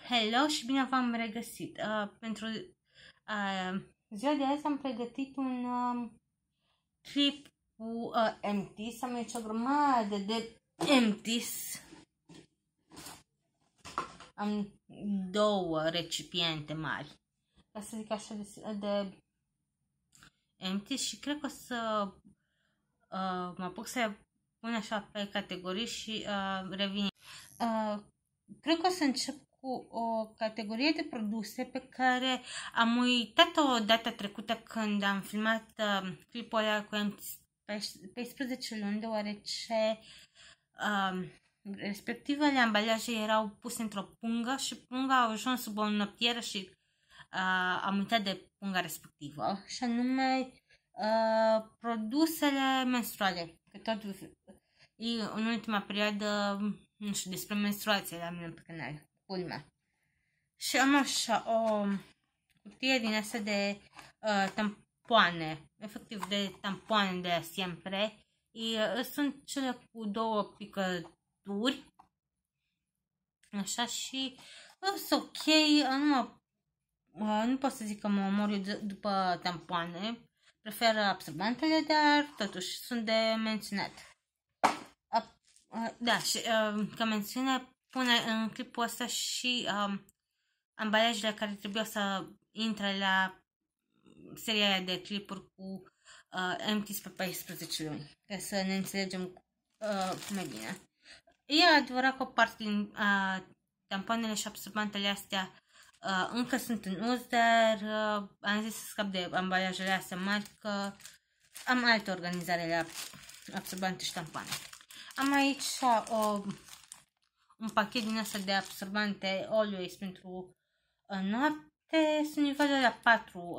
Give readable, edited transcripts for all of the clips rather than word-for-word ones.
Hello și bine v-am regăsit. Pentru ziua de azi am pregătit un clip cu empties. Am aici o grămadă de empties. Am două recipiente mari, ca să zic așa, de empties și cred că o să mă apuc să pun așa pe categorii și revin. Cred că o să încep cu o categorie de produse pe care am uitat-o data trecută când am filmat clipul ăla cu 14 luni, deoarece respectivele ambalaje erau puse într-o pungă și punga a ajuns sub o noptieră și am uitat de punga respectivă, și anume produsele menstruale. Că tot în ultima perioadă, nu știu, despre menstruație la mine pe canal, culmea. Și am așa o cutie din asta de tampoane, efectiv de tampoane de la Siempre. Sunt cele cu două picături, așa, și sunt ok. Nu pot să zic că mă omor eu după tampoane, prefer absorbantele, dar totuși sunt de menționat. Da, și ca mențiune pune în clipul ăsta și ambalajele care trebuiau să intre la seria aia de clipuri cu empties pe 14 luni, ca să ne înțelegem mai bine. E adevărat că o parte din tampoanele și absorbantele astea încă sunt în uz, dar am zis să scap de ambalajele astea mari, că am altă organizare la absorbante și tampoane. Am aici un pachet din asta de absorbante Always pentru noapte. Sunt nivelul la 4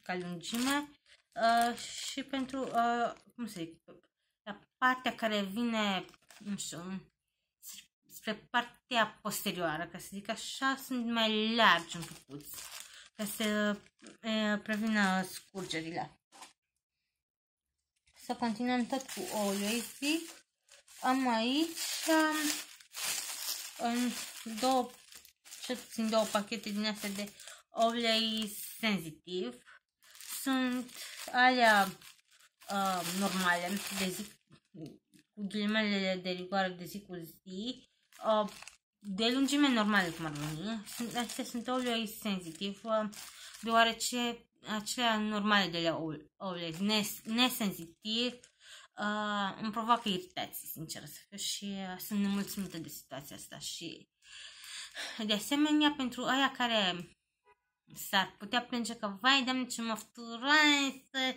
ca lungime și pentru, cum să zic, la partea care vine, nu știu, spre partea posterioară, ca să zic așa, sunt mai largi un picuț, ca să prevină scurgerile. Să continuăm tot cu Always. Am aici cel puțin două pachete din astea de Always Sensitive. Sunt alea normale, de zi, cu ghilimele de rigoare de zi cu zi, de lungime normală, cum ar veni. Astea sunt Always Sensitive, deoarece acelea normale de la Always nesensitiv îmi provoacă iritații, sincer să fiu, și sunt nemulțumită de situația asta. Și de asemenea, pentru aia care s-ar putea plânge că vai, Doamne, ce măfturoasă,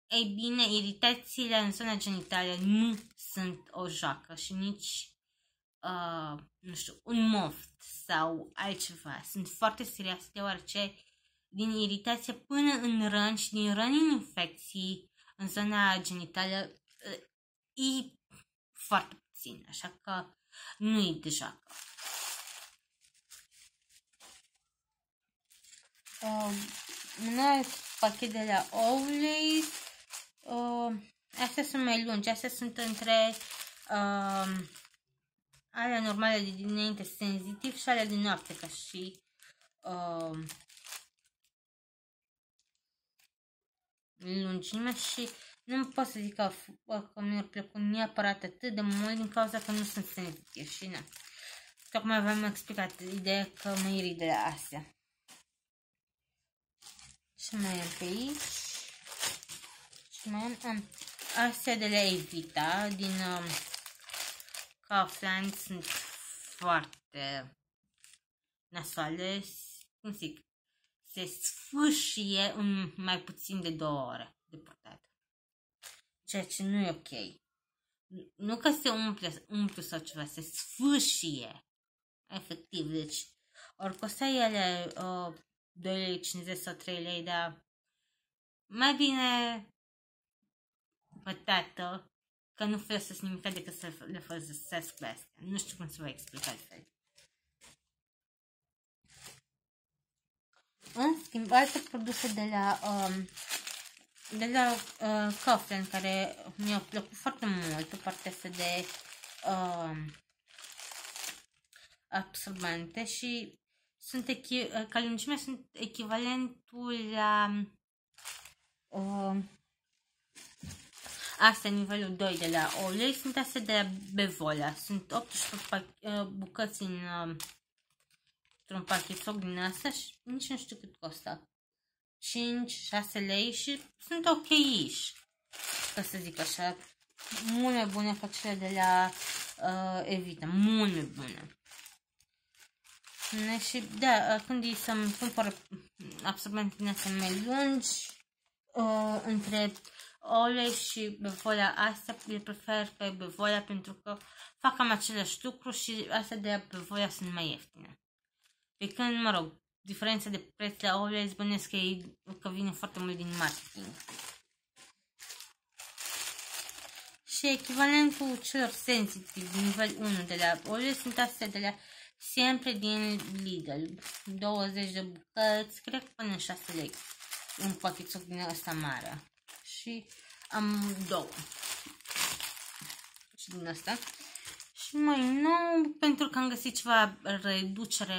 ei bine, iritațiile în zona genitală nu sunt o joacă și nici nu știu, un moft sau altceva. Sunt foarte serioase, deoarece din iritație până în răni și din răni în infecții în zona genitală e foarte puțin, așa că nu e de joacă. Un alt pachet de la Always. Astea sunt mai lungi, astea sunt între alea normale de dinainte sensitiv și alea din noapte, ca și lungime, și nu pot să zic că mi-ar plăcut neapărat atât de mult din cauza că nu sunt sensitiv și nu. Tocmai v-am explicat ideea că mă irit de la astea. Și mai am pe aici. Și mai am astea de la Evita din Kaufland. Sunt foarte nasoale, cum zic, se sfâșie în mai puțin de 2 ore de purtat, ceea ce nu e ok. Nu că se umple sau ceva, se sfâșie efectiv. Deci ori costa ele 2,50 lei sau 3 lei, dar mai bine pătată, că nu folosesc nimic decât să le folosesc pe astea. Nu știu cum să vă explic altfel. În schimb, alte produse de la Kaufland care mi-au plăcut foarte mult, pe partea asta de absorbente și sunt ca lungimea sunt echivalentul la astea, nivelul 2 de la Olay, sunt astea de la Bevola. Sunt 18 bucăți într-un pachetok din asta și nici nu știu cât costă. 5-6 lei și sunt ok-ish, ca să zic așa. Mult mai bune ca cele de la Evita, mult mai bune. Și da, când e să-mi cumpăr absorbente din astea mai lungi, între Olay și Bevola, astea le prefer pe Bevola pentru că fac cam același lucru și astea de la Bevola sunt mai ieftine. Pe când, mă rog, diferența de preț la Olay zbănesc că vine foarte mult din marketing. Și echivalentul celor sensitive nivel 1 de la Olay sunt astea de la Sempre din Lidl. 20 de bucăți, cred că până în 6 lei. Un pachetok din ăsta mare. Și am 2. Și din asta. Și mai nou, pentru că am găsit ceva reducere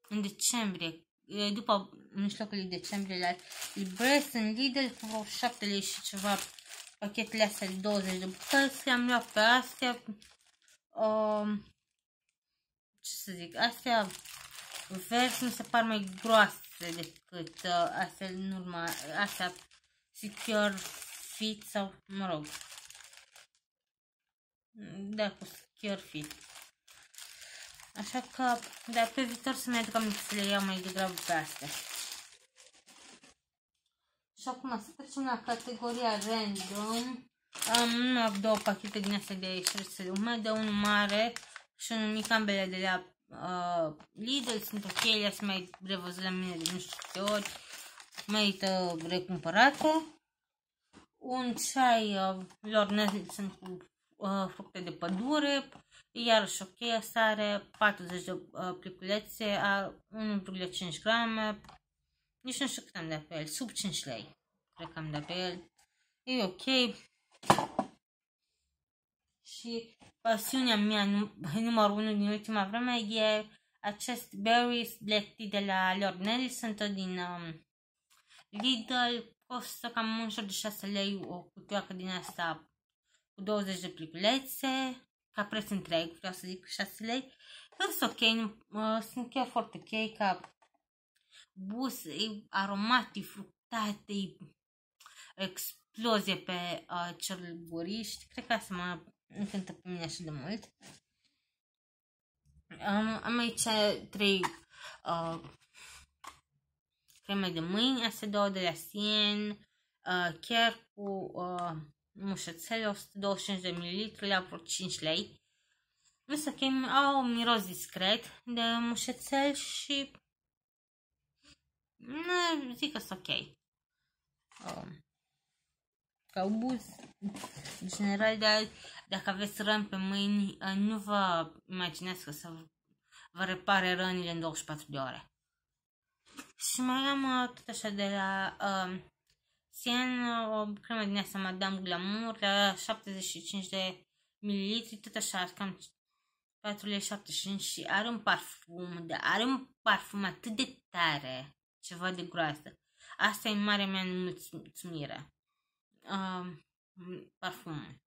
în decembrie. După mijlocul decembrie la Libres în Lidl cu vreo 7 lei și ceva pachetele astea de 20 de bucăți. Le-am luat pe astea. Ce să zic, astea verzi mi se par mai groase decât astea în urma, astea Secure Fit sau, mă rog, da, cu Secure Fit. Așa că, da, pe viitor să-mi aduc aminte să le iau mai degrabă pe astea. Și acum să trecem la categoria random. Am 2 pachete din astea de șerțele umede, unul mare și unul mic, ambele de la Lidl, sunt ok, le sunt mai revăzut la mine de nu știu câte ori, merită recumpărate. Un ceai lor sunt cu fructe de pădure, iarăși ok, asta are 40 de pliculețe, a 1,5 grame, nici nu știu cât am dat pe el, sub 5 lei, cred că am dat pe el, e ok. Și pasiunea mea numărul 1 din ultima vreme e acest Berries Black Tea de la Lord Nelson, tot din Lidl, costă cam în jur de 6 lei o cutioacă din asta cu 20 de pliculețe, ca preț întreg, vreau să zic 6 lei, sunt ok, sunt chiar foarte ok, ca bus, e aromatic, fructat, e explozie pe cerburiști, cred că asta mă încântă pe mine așa de mult. Am aici 3 creme de mâini, astea 2 de la Sien, chiar cu mușățele, 125 de ml, la vreo 5 lei. Însă că au un miros discret de mușățel și zic că sunt ok. Ca buz, în general, dar dacă aveți răni pe mâini, nu vă imaginați că să vă repare rănile în 24 de ore. Și mai am tot așa de la Sien, o cremă din asta Madame Glamour, la 75 de ml, tot așa, cam 4,75 și are un parfum, dar are un parfum atât de tare, ceva de groasă. Asta e marea mea mulțumire. Parfumul.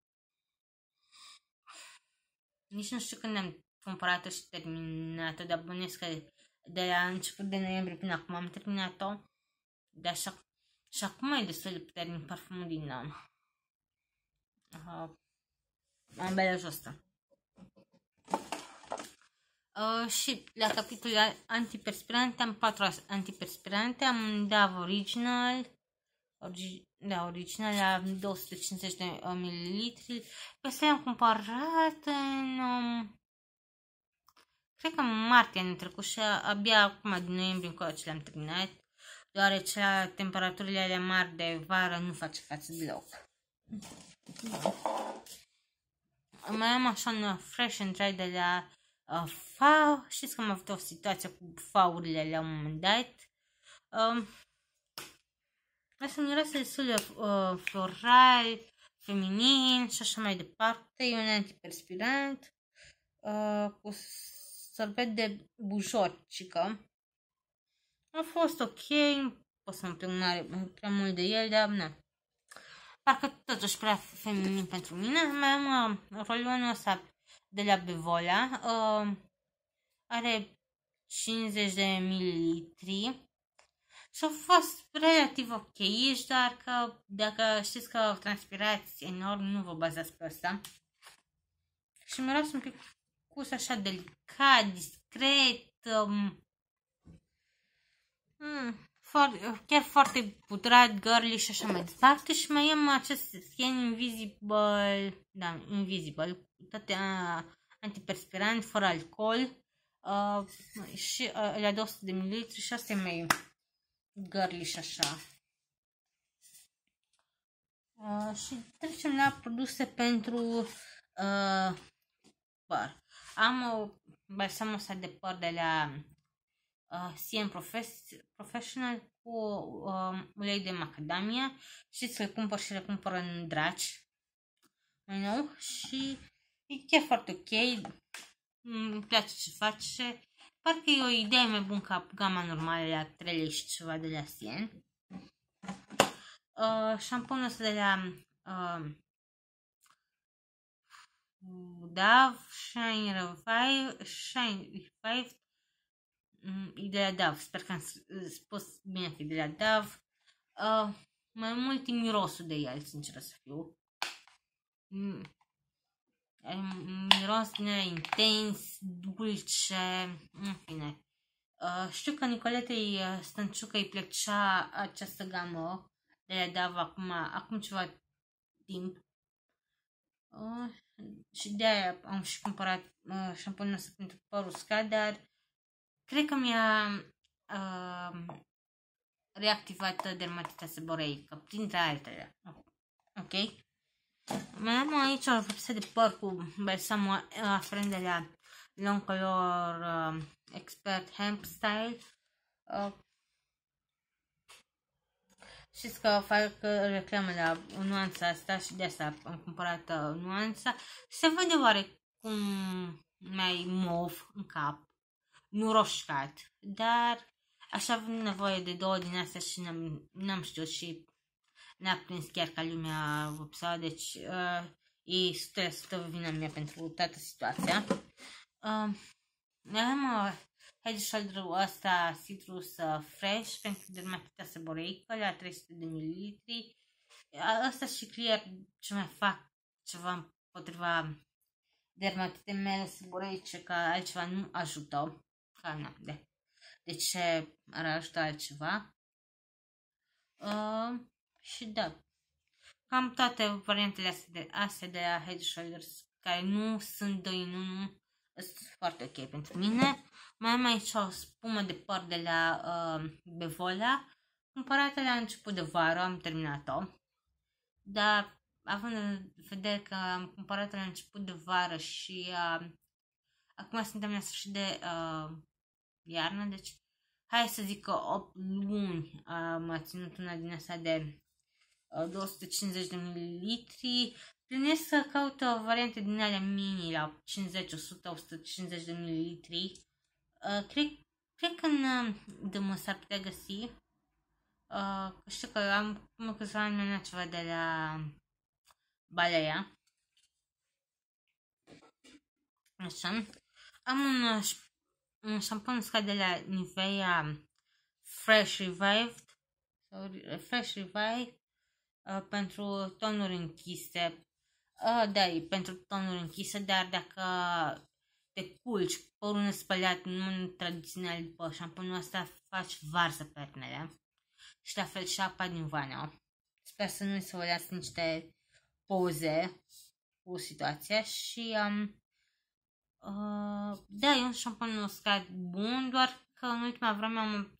Nici nu știu când am cumpărat-o și terminat-o, dar bănuiesc că de la început de noiembrie până acum am terminat-o. Dar și acum e destul de puternic parfumul din ambalajul ăsta. Și la capitolul antiperspirante am 4 antiperspirante. Am un Dove Original, original la 250 de ml. Pe asta am cumpărat în cred că în martie anul trecut și abia acum din noiembrie încoace le-am terminat, deoarece temperaturile alea mari de vară nu face față deloc. Mai am așa un Fresh and Dry de la FAO. Știți că am avut o situație cu FAO-urile la un moment dat. Asta miroase destul de floral, feminin și așa mai departe. E un antiperspirant cu sorbet de bujorcică. A fost ok, pot să mă plâng prea mult de el, dar nu. Parcă totuși prea feminin pentru mine. Mai am rolionul ăsta de la Bevola. Are 50 de mililitri. Și a fost relativ ok, dar că dacă știți că transpirați enorm, nu vă bazați pe asta. Și miros un pic cus așa delicat, discret, chiar foarte putrat, girly și așa mai departe. Și mai am acest Skin Invisible, da, Invisible, toate antiperspirant, fără alcool. Și la 200 de ml și asta e mai girly și așa. Și trecem la produse pentru păr. Am o balsamul ăsta de păr de la CN Professional cu ulei de macadamia. Știți că îl cumpăr și le cumpăr în draci mai nou și e chiar foarte ok. Îmi place ce face. Parcă e o idee mai bună ca gama normală la 3 lei și ceva de la CN. Șamponul ăsta de la Dove Shine Revive e de la Dove, sper că am spus bine că e de la Dove. Mai mult e mirosul de el, sincer să fiu. Miros din ăla intens, dulce, în fine. Știu că Nicoletei Stănciucă îi plăcea această gamă de la Dove acum ceva timp. Și de-aia am și cumpărat șamponul ăsta pentru păr uscat, dar cred că mi-a reactivat dermatita seborreică, printre altele. Ok? Mai am aici o vopsă de păr cu balsamul aferent de la Longcolor Expert Hemp Style. Știți că fac reclamă la nuanța asta și de asta am cumpărat nuanța. Se vede oarecum mai mov în cap, nu roșcat, dar așa avem nevoie de două din astea și n-am știut și n-a prins chiar ca lumea vopsa, deci e 100% vina mea pentru toată situația. Am Head Shoulder-ul ăsta Citrus Fresh pentru dermatita seborreică la 300 de ml. Ăsta și Clear ce mai fac ceva împotriva dermatitei mele seborreice, că altceva nu ajută. Că nu, de ce ar ajuta altceva? Și da, cam toate variantele astea de la Head Shoulders care nu sunt 2 în 1 sunt foarte ok pentru mine. Mai am aici o spumă de păr de la Bevola, cumpărată la început de vară, am terminat-o. Dar având în vedere că am cumpărat la început de vară și acum suntem la sfârșit de iarnă, deci hai să zic că 8 luni m-a ținut una din asta de 250 de mililitri. Plănesc să caut o variantă din alea mini la 50, 100, 150 de mililitri. Cred că în dăm s-ar putea găsi. Știu că am câțiva ani ceva de la Balea. Așa. Am un șampon uscat de la Nivea Fresh Revive pentru tonuri închise. Da, e pentru tonuri închise, dar dacă te culci părul nespălat în tradițional după șamponul ăsta, faci varză pernele. Și la fel și apa din vană. Sper să nu-i să vă las niște poze cu situația și da, e un șampon uscat bun, doar că în ultima vreme am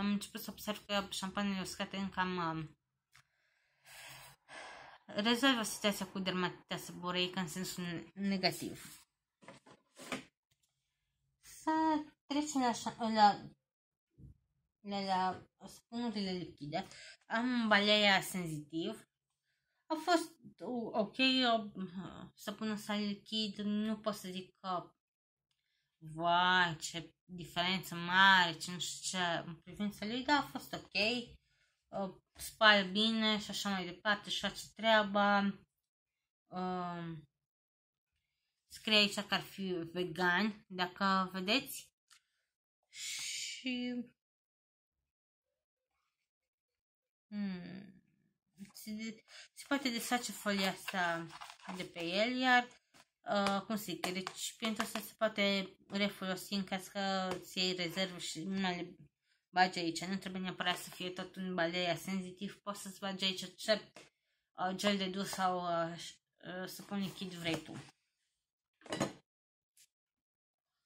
început să observ că șampoanele uscate încă rezolvă situația cu dermatita seborreică în sensul negativ. Să trecem la spunurile lichide. Am Balea Sensitiv. A fost ok, săpunul ăsta lichid, nu pot să zic că vai, ce diferență mare, ce nu știu ce în privința lui, dar a fost ok. Spală bine și așa mai departe și face treaba. Scrie aici că ar fi vegan, dacă vedeți. Și se poate desface folia asta de pe el, iar cum să zic, recipientul ăsta se poate refolosi în caz că ți iei rezervă și nu mai le bagi aici. Nu trebuie neapărat să fie tot un balea senzitiv, poți să-ți bagi aici ce gel de dus sau săpun lichid vrei tu.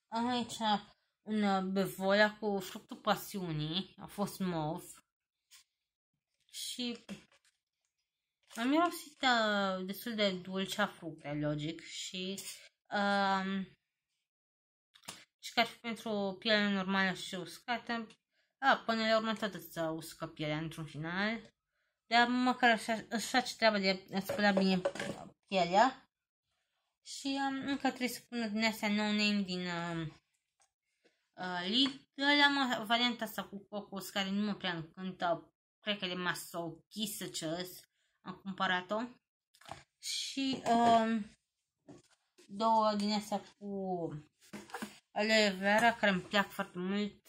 Am aici un bevoia cu fructul pasiunii, a fost mov și am mirosit destul de dulce a fructe, logic, și că ar fi pentru pielea normală și uscată. Până la urmă tot îți uscă pielea într-un final, dar măcar așa își face treaba de a spăla bine pielea. Și încă trebuie să pun din astea no name din Lidl. Am varianta asta cu cocos care nu mă prea încântă, cred că e de masochisă ce am cumpărat-o. Și două din astea cu aloe vera care îmi plac foarte mult.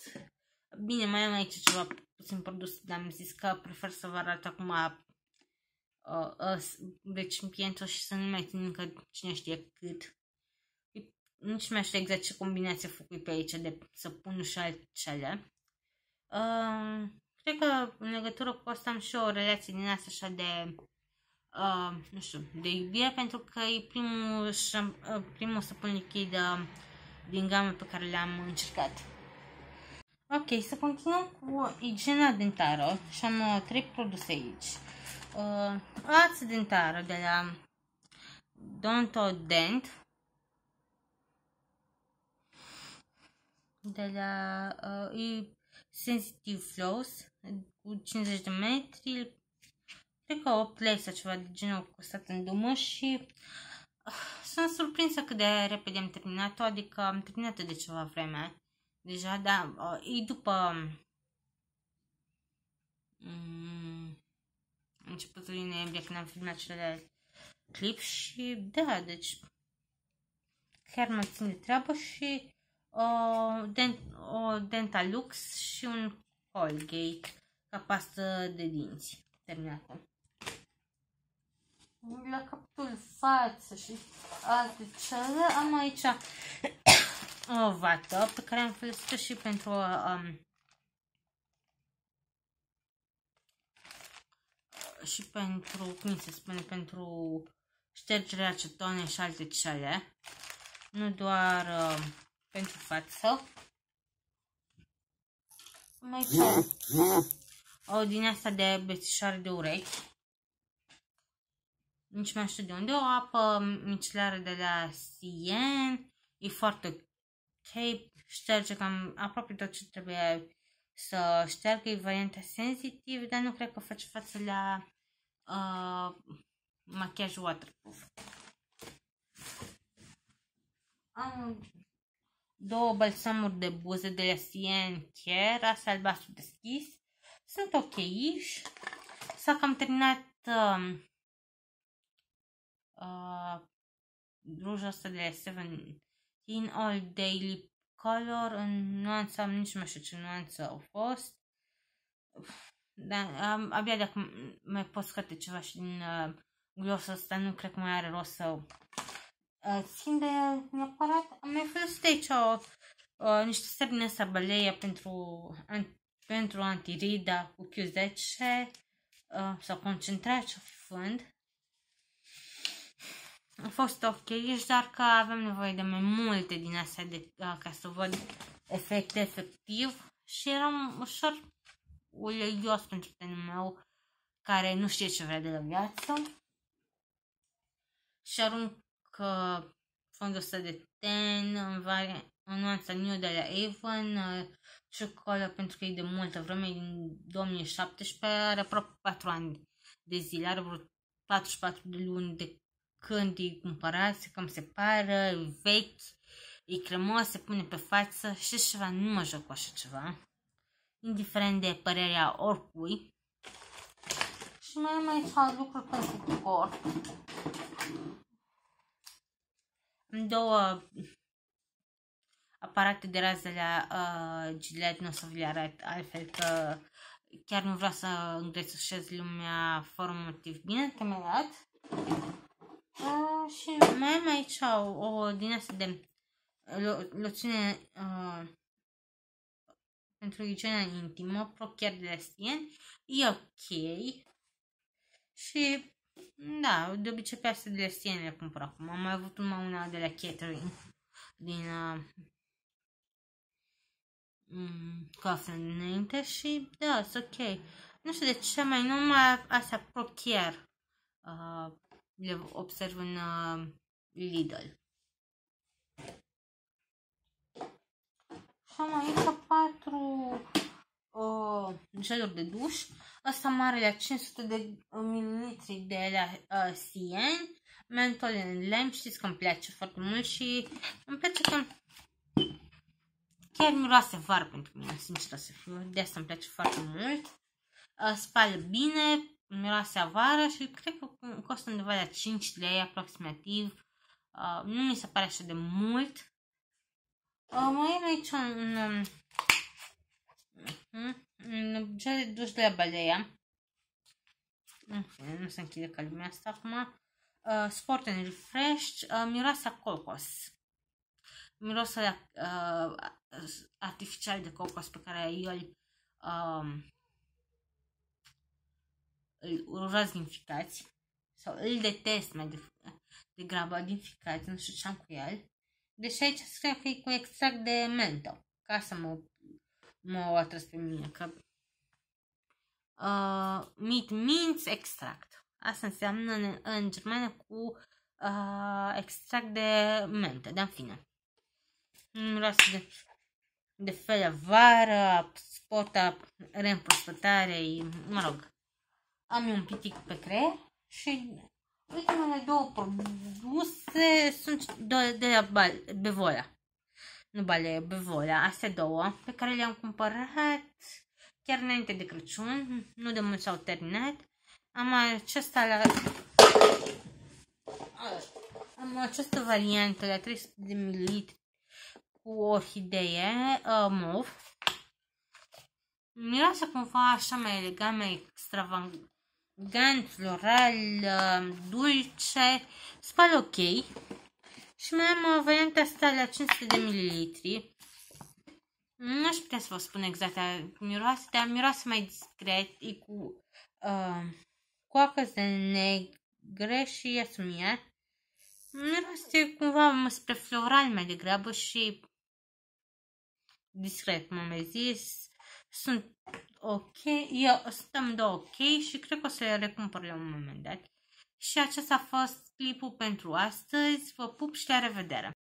Bine, mai am aici ceva puțin produs, dar am zis că prefer să vă arăt acum recipientul și să nu mai țin încă cine știe cât. Nici nu mai știu exact ce combinație făcut pe aici de săpun și altele. Cred că în legătură cu asta am și o relație din asta așa de nu știu, de iubire, pentru că e primul săpun lichid din gamă pe care le-am încercat. Ok, să continuăm cu igiena dentară și am 3 produse aici. Ață dentară de la Dontodent, de la Sensitive Floss cu 50 de metri, cred că 8 lei sau ceva de genul costat în dumă și sunt surprinsă cât de repede am terminat-o, adică am terminat-o de ceva vreme deja, dar e după începutul lui noiembrie când am filmat celelalte clip și da, deci chiar mă țin de treabă și o Dentalux și un Colgate ca pastă de dinți terminată. La capul față și alte cele am aici o vată pe care am folosit-o și pentru cum se spune, pentru ștergerea acetone și alte cele, nu doar pentru față. Mai o din asta de bețișoare de urechi, nici mai știu de unde, o apă micelară de la Sien, e foarte ok, șterge cam aproape tot ce trebuie să șteargă, e varianta sensitiv, dar nu cred că face față la machiaj waterproof. Am 2 balsamuri de buze de la Sien Care, asta albastru deschis, sunt ok-iși. S-a cam terminat rujul ăsta de la 17 All Day Lip Color în nuanța, nici nu știu ce nuanță au fost, dar abia dacă mai pot scoate ceva și din glossul ăsta, nu cred că mai are rost să țin de neapărat. Am mai folosit aici niște sări din asta Balea pentru antirida cu Q10 sau concentrat ce fând. A fost ok, dar că avem nevoie de mai multe din astea ca să văd efecte efectiv și eram ușor uleios pentru tenul meu care nu știe ce vrea de la viață și arunc fondul ăsta de ten în nuanța New de la Avon, ciocolă pentru că e de multă vreme, din 2017, are aproape 4 ani de zile, are vreo 44 de luni de când îi cumpărați, că îmi se pară, e vechi, e cremos, se pune pe față și ceva, nu mă joc cu așa ceva, indiferent de părerea oricui. Și mai am aici lucruri pentru corp. Am două aparate de rază la Gillette, nu o să vi le arăt altfel, că chiar nu vreau să îngrețușez lumea fără motiv bine temerat. Și mai am aici o din asta de loțiune pentru igiena intimă, chiar de la Stien. E ok. Și da, de obicei pe astea de la Stien le cumpăr acum. Am mai avut numai una de la Catering din Coffee înainte și da, e ok. Nu știu de ce mai numai astea chiar le observ în Lidl. Și am aici 4 geluri de duș. Asta mare la 500 de ml de la Sien. Menthol în lemn, știți că îmi place foarte mult și îmi place că chiar miroase vară pentru mine, sincer să fiu. De asta îmi place foarte mult. Spală bine, miroase a vară și cred că costă undeva la 5 lei aproximativ. Nu mi se pare așa de mult. Mai am aici un gel de duș de la Balea. Nu se închide ca lumea asta acum. Sport and Refresh. Miroase a cocos. Mirosul artificial de cocos pe care eu îl urăsc din ficați. Sau îl detest mai degrabă din ficați. Nu știu ce am cu el. Deci aici scrie că e cu extract de mentă. Ca să mă atras pe mine. Că meat mince extract. Asta înseamnă în germană cu extract de mentă. Dar în fine. Miroase de felă vară, spota, reîmprospătare, mă rog. Am un pitic pe creier și ultimele două produse sunt de la Bevola. Nu Balea, Bevola. Astea două pe care le-am cumpărat chiar înainte de Crăciun. Nu de mult s-au terminat. Am această variantă la 300 de ml cu orhidee mov. Miroase cumva așa mai elegant, mai extravagant, floral, dulce, spală ok. Și mai am varianta asta la 500 de ml. Nu aș putea să vă spun exact miroase, dar miroase mai discret, e cu coacăs de negre și iasmia. Miroase cumva spre floral mai degrabă și discret, m-am mai zis. Sunt ok, sunt amândouă ok și cred că o să le recumpăr la un moment dat. Și acesta a fost clipul pentru astăzi. Vă pup și la revedere!